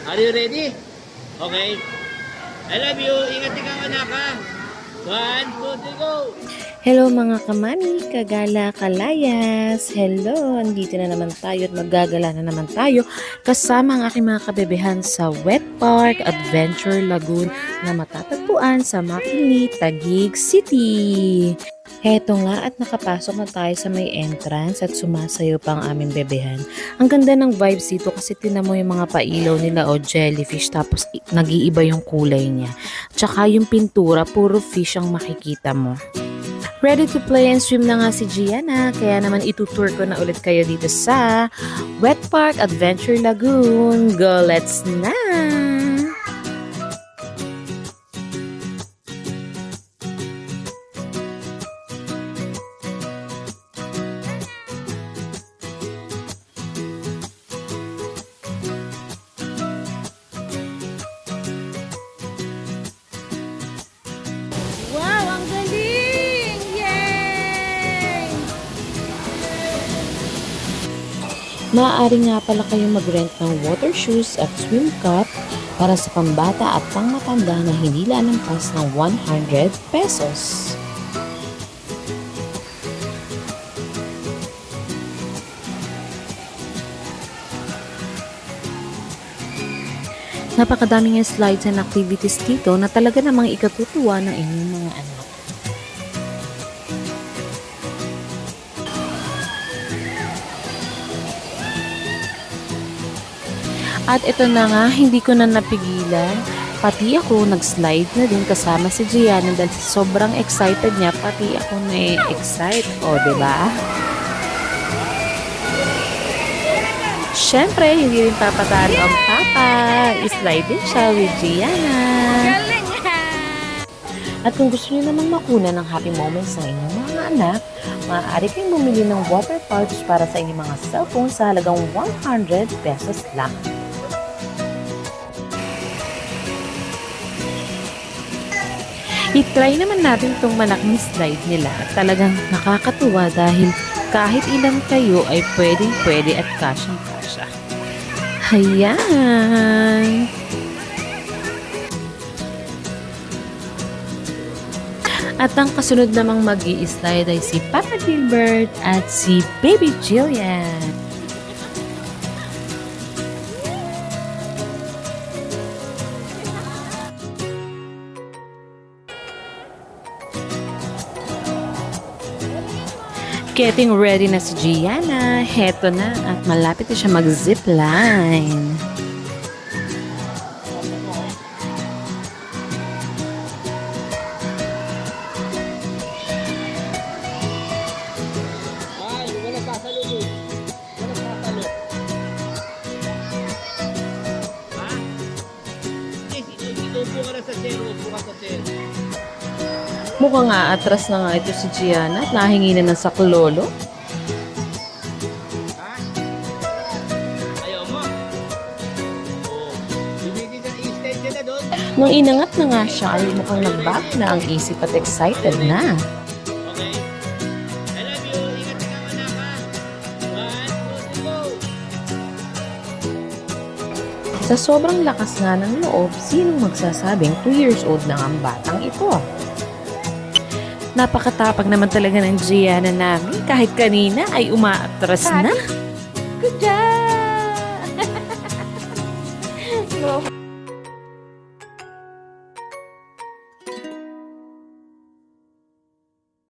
Are you ready? Okay. I love you. Ingat ikaw, anak, ha? 1, 2, 3, go! Hello mga kamami, kagala, kalayas. Hello, andito na naman tayo at maggagala na naman tayo kasama ang aking mga kabebehan sa Wet Park Adventure Lagoon na matatagpuan sa Makini, Taguig City. Heto nga at nakapasok na tayo sa may entrance at sumasayo pa ang aming bebehan. Ang ganda ng vibes dito kasi tinan mo yung mga pailaw nila o jellyfish tapos nag-iiba yung kulay niya. Tsaka yung pintura, puro fish ang makikita mo. Ready to play and swim na nga si Gianna, kaya naman itutour ko na ulit kayo dito sa Wet Park Adventure Lagoon. Go, let's na! Wow, ang galing! Yay! Maaari nga pala kayong mag-rent ng water shoes at swim cap para sa pambata at pangmatanda na hindi lalampas ng 100 pesos. Napakadaming slides and activities dito na talaga namang ikatutuwa ng inyong mga anak. At ito na nga, hindi ko na napigilan. Pati ako nag-slide na din kasama si Gianna dahil sobrang excited niya, pati ako na-excite. O, diba? Siyempre, hindi rin papatalo ang papa. I-slide din siya with Gianna. At kung gusto niyo namang makuna ng happy moments ng inyong mga anak, maaari kayong bumili ng water pouch para sa inyong mga cellphone sa halagang 100 pesos lang. I-try naman natin itong malaking slide nila at talagang nakakatuwa dahil kahit ilang kayo ay pwedeng-pwede at kasyang-kasya. Hayan! At ang kasunod namang mag-i-slide ay si Papa Gilbert at si Baby Jillian. Getting ready na si Gianna. Heto na at malapit na siya mag-zipline. Ay, wala sasalog eh. Wala sasalog. Ha? Yes, itupo ka na sa zero. Upo ka sa zero. Mukhang nga atras na nga ito si Gianna at nahingi na ng saklolo. Ha? Ayaw mo? Oo. Bibigyan ka i-slide ka na doon. Nung inangat na nga siya ay mukhang nagbago na ang isip at excited na. Okay. I love you. Ingat ikaw, anak, ha? 1, 2, 3, go! Sa sobrang lakas nga ng loob, sinong magsasabing 2 years old lang ang batang ito? Napakatapag naman talaga ng Gianna namin kahit kanina ay umaatras na. Good job!